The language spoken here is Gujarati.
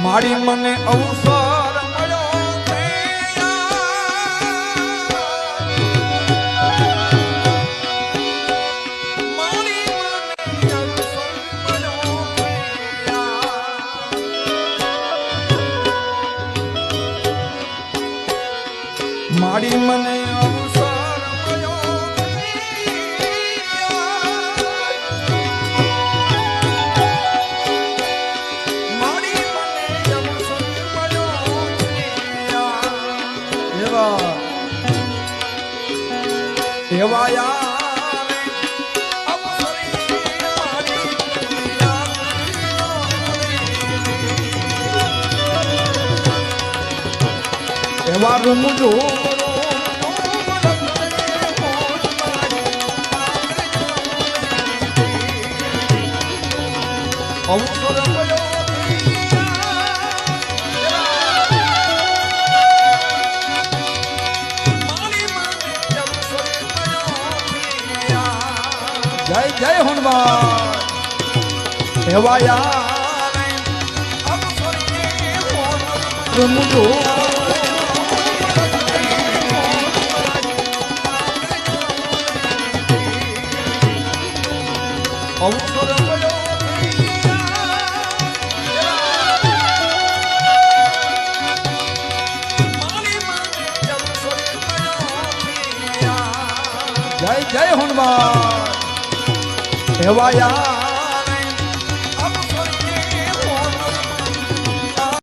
મારી મને અવસર મળ્યો મારી મને અવસર મળ્યો મારી મને અવસર મળ્યો એવા યાર એવા રૂમજો જય જય હનુમાન એવા યાર રૂમજો જય જય હનુમાન એવા યાર